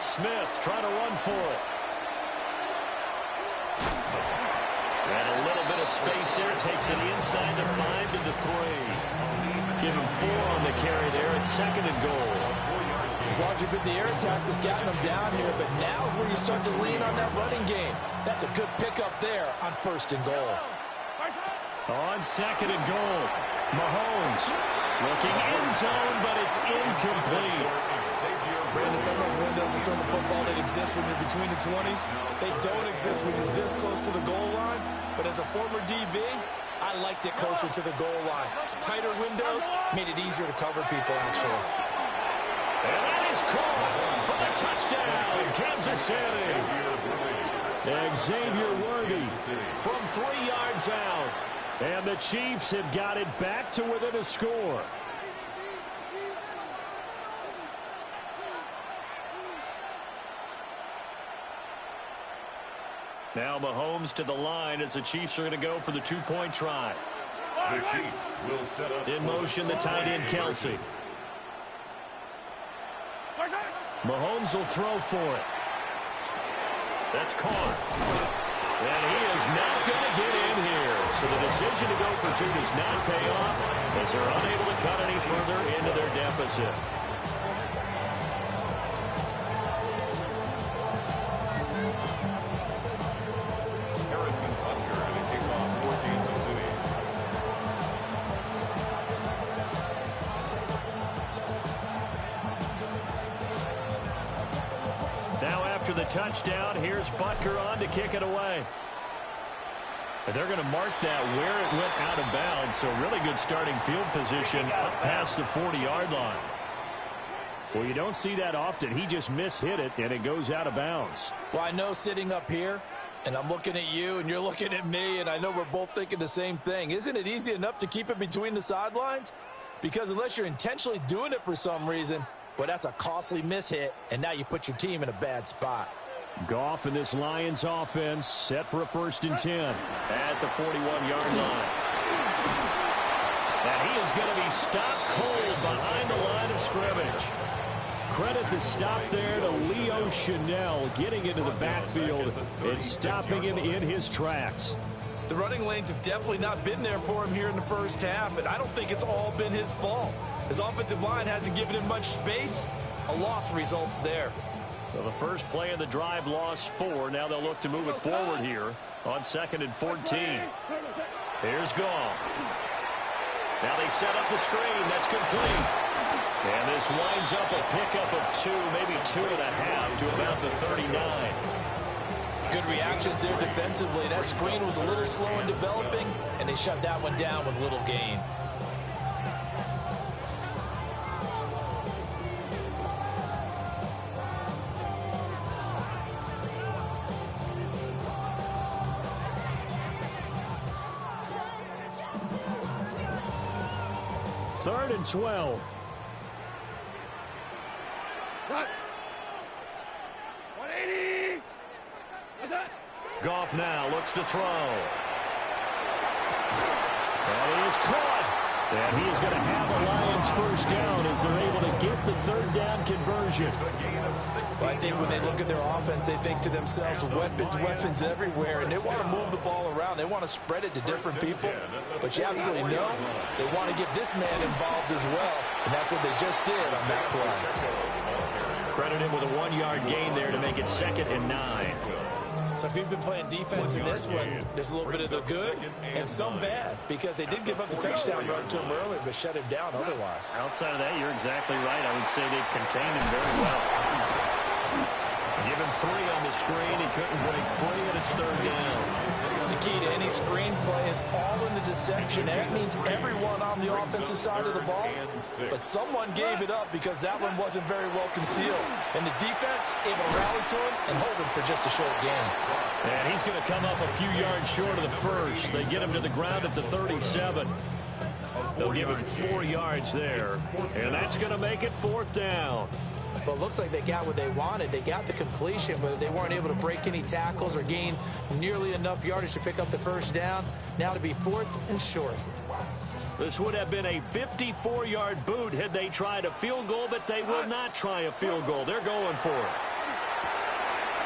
Smith trying to run for it. And a little bit of space there. Takes it inside the 5 to the 3. Give him 4 on the carry there. It's 2nd and goal. As long as you've been the air attack that's gotten them down here, but now is where you start to lean on that running game. That's a good pickup there on 1st and goal. On 2nd and goal, Mahomes looking end zone, but it's incomplete. Brandon, some of those windows to throw the football that exist when you're between the 20s, they don't exist when you're this close to the goal line. But as a former DB, I liked it closer to the goal line. Tighter windows made it easier to cover people, actually. And that is caught for the touchdown in Kansas City. Xavier Worthy from 3 yards out. And the Chiefs have got it back to within a score. Now Mahomes to the line as the Chiefs are going to go for the 2-point try. The Chiefs will set up in motion the tight end Kelsey. Mahomes will throw for it. That's caught. And he is not going to get in here. So the decision to go for 2 does not pay off as they're unable to cut any further into their deficit. After the touchdown, here's Butker on to kick it away. And they're going to mark that where it went out of bounds, so really good starting field position up past the 40-yard line. Well, you don't see that often. He just mishit it, and it goes out of bounds. Well, I know sitting up here, and I'm looking at you, and you're looking at me, and I know we're both thinking the same thing. Isn't it easy enough to keep it between the sidelines? Because unless you're intentionally doing it for some reason, well, that's a costly mishit, and now you put your team in a bad spot. Goff in this Lions offense set for a 1st and 10 at the 41-yard line. And he is going to be stopped cold behind the line of scrimmage. Credit the stop there to Leo Chanel getting into the backfield and stopping him in his tracks. The running lanes have definitely not been there for him here in the first half, and I don't think it's all been his fault. His offensive line hasn't given him much space. A loss results there. Well, the first play of the drive lost 4. Now they'll look to move it forward here on 2nd and 14. Here's Goff. Now they set up the screen. That's complete. And this winds up a pickup of 2, maybe 2.5 to about the 39. Good reactions there defensively. That screen was a little slow in developing, and they shut that one down with little gain. Third and 12. Cut. 180. Goff now looks to throw. And he is caught. And he is going to have a Lions first down as they're able to get the 3rd down conversion. I think when they look at their offense, they think to themselves, weapons everywhere, and they want to move the ball around. They want to spread it to different people. But you absolutely know they want to get this man involved as well, and that's what they just did on that play. Credit him with a 1-yard gain there to make it 2nd and 9. So if you've been playing defense in this one, there's a little bit of the good and some bad, because they did give up the touchdown run to him earlier, but shut him down otherwise. Outside of that, you're exactly right. I would say they've contained him very well. Give him 3 on the screen. He couldn't break free, and it's 3rd down. The key to any screen play is all in the deception. That means everyone on the offensive side of the ball, but someone gave it up because that one wasn't very well concealed. And the defense able to rally to him and hold him for just a short gain. And he's going to come up a few yards short of the first. They get him to the ground at the 37. They'll give him 4 yards there, and that's going to make it 4th down. Well, it looks like they got what they wanted. They got the completion, but they weren't able to break any tackles or gain nearly enough yardage to pick up the first down. Now to be 4th and short. This would have been a 54-yard boot had they tried a field goal, but they will not try a field goal. They're going for it.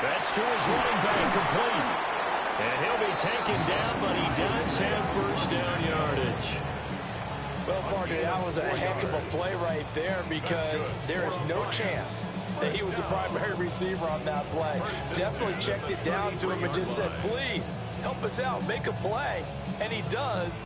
That's to his running back, complete. And he'll be taken down, but he does have first down yardage. Well, partner, that was a heck of a play right there because there is no chance that he was the primary receiver on that play. Definitely checked it down to him and just said, please, help us out, make a play. And he does.